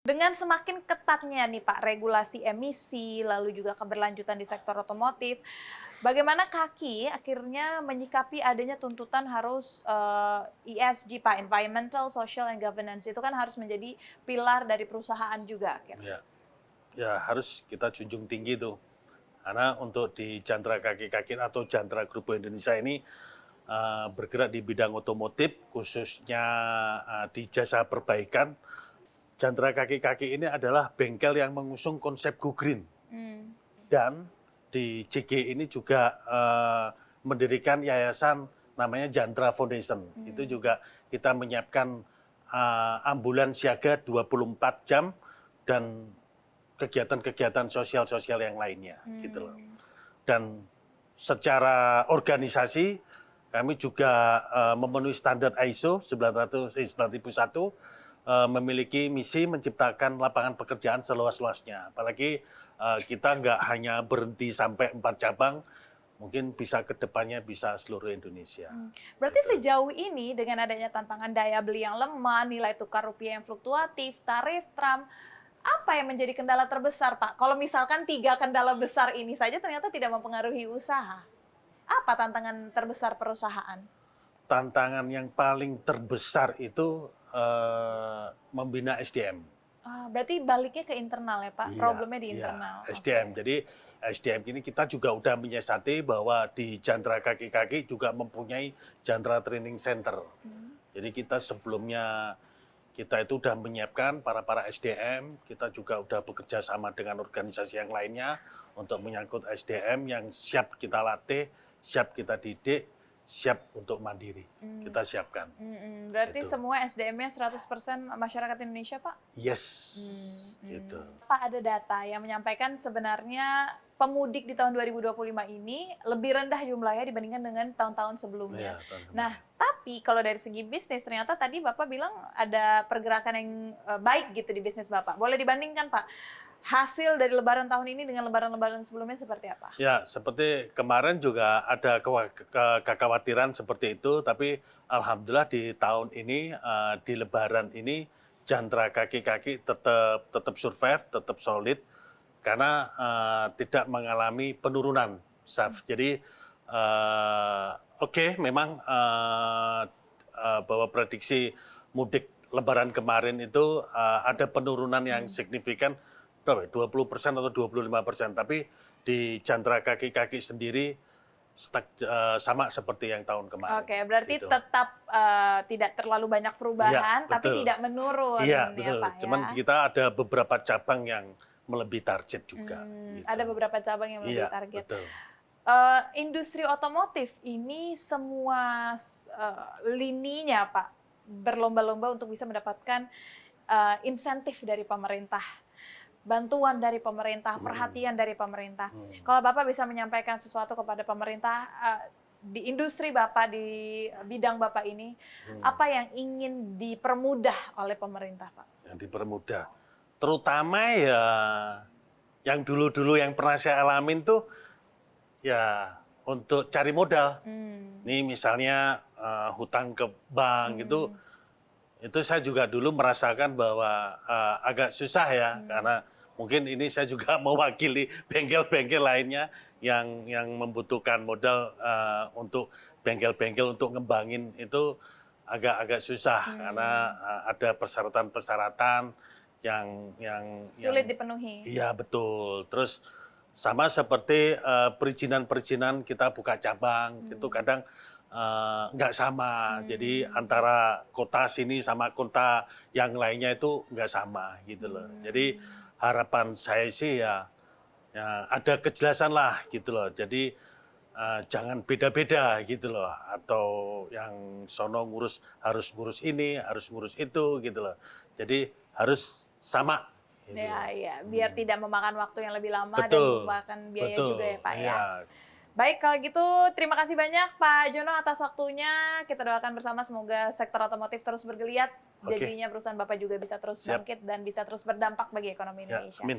Dengan semakin ketatnya nih Pak regulasi emisi, lalu juga keberlanjutan di sektor otomotif, bagaimana Kaki akhirnya menyikapi adanya tuntutan harus ESG Pak, Environmental, Social, and Governance, itu kan harus menjadi pilar dari perusahaan juga akhirnya. Ya, ya harus kita junjung tinggi tuh. Karena untuk di Jantra Kaki atau Jantra Grupo Indonesia ini bergerak di bidang otomotif, khususnya di jasa perbaikan. Jantra Kaki ini adalah bengkel yang mengusung konsep Go Green. Dan di JG ini juga mendirikan yayasan namanya Jantra Foundation. Itu juga kita menyiapkan ambulan siaga 24 jam dan kegiatan-kegiatan sosial-sosial yang lainnya gitu loh. Dan secara organisasi kami juga memenuhi standar ISO 9001 memiliki misi menciptakan lapangan pekerjaan seluas-luasnya. Apalagi kita nggak hanya berhenti sampai 4 cabang, mungkin bisa ke depannya bisa seluruh Indonesia. Berarti sejauh ini dengan adanya tantangan daya beli yang lemah, nilai tukar rupiah yang fluktuatif, tarif Trump, apa yang menjadi kendala terbesar Pak? Kalau misalkan 3 kendala besar ini saja ternyata tidak mempengaruhi usaha. Apa tantangan terbesar perusahaan? Tantangan yang paling terbesar itu membina SDM. Berarti baliknya ke internal ya Pak? Iya, Problemnya di iya, internal. SDM. Jadi SDM ini kita juga udah menyiasati bahwa di Jantra Kaki juga mempunyai Jantra Training Center. Jadi kita sebelumnya kita itu udah menyiapkan para SDM, kita juga udah bekerja sama dengan organisasi yang lainnya untuk menyangkut SDM yang siap kita latih, siap kita didik, siap untuk mandiri. Kita siapkan. Berarti Gitu. semua SDM-nya 100% masyarakat Indonesia, Pak? Yes, gitu. Pak, ada data yang menyampaikan sebenarnya pemudik di tahun 2025 ini lebih rendah jumlahnya dibandingkan dengan tahun-tahun sebelumnya. Iya, tahun kemarin. Nah, tapi kalau dari segi bisnis, ternyata tadi Bapak bilang ada pergerakan yang baik gitu di bisnis Bapak. Boleh dibandingkan, Pak, hasil dari lebaran tahun ini dengan lebaran-lebaran sebelumnya seperti apa? Ya, seperti kemarin juga ada kekhawatiran seperti itu, tapi alhamdulillah di tahun ini, di Lebaran ini, Jantra Kaki tetap survive, tetap solid, karena tidak mengalami penurunan, Saf. Jadi, oke, memang bahwa prediksi mudik Lebaran kemarin itu ada penurunan yang signifikan, berapa? 20% atau 25%, tapi di Jantra Kaki sendiri sama seperti yang tahun kemarin. Oke, berarti gitu. tetap tidak terlalu banyak perubahan, Iya, tapi betul. tidak menurun Iya, ya betul. Pak Cuman ya. kita ada beberapa cabang yang melebihi target juga. Gitu. Ada beberapa cabang yang melebihi Iya, target. betul. Industri otomotif ini semua lininya Pak berlomba-lomba untuk bisa mendapatkan insentif dari pemerintah, bantuan dari pemerintah, perhatian dari pemerintah. Kalau Bapak bisa menyampaikan sesuatu kepada pemerintah di industri Bapak, di bidang Bapak ini, apa yang ingin dipermudah oleh pemerintah Pak? Yang dipermudah. Terutama ya yang dulu-dulu yang pernah saya alamin tuh ya untuk cari modal. Nih misalnya hutang ke bank itu saya juga dulu merasakan bahwa agak susah ya, karena mungkin ini saya juga mewakili bengkel-bengkel lainnya yang membutuhkan modal untuk bengkel-bengkel untuk ngembangin itu agak susah karena ada persyaratan-persyaratan yang Sulit dipenuhi. Iya betul. Terus sama seperti perizinan-perizinan kita buka cabang itu kadang nggak sama. Jadi antara kota sini sama kota yang lainnya itu nggak sama gitu loh. Jadi harapan saya sih ya ada kejelasan lah gitu loh. Jadi jangan beda-beda gitu loh. Atau yang sono harus ngurus ini, harus ngurus itu gitu loh. Jadi harus sama. Gitu. Ya, biar tidak memakan waktu yang lebih lama dan Betul, memakan biaya betul, juga ya Pak ya. iya. Baik, kalau gitu terima kasih banyak Pak Jono atas waktunya. Kita doakan bersama semoga sektor otomotif terus bergeliat. Oke. Jadinya perusahaan Bapak juga bisa terus Siap. bangkit dan bisa terus berdampak bagi ekonomi Ya, Indonesia. amin.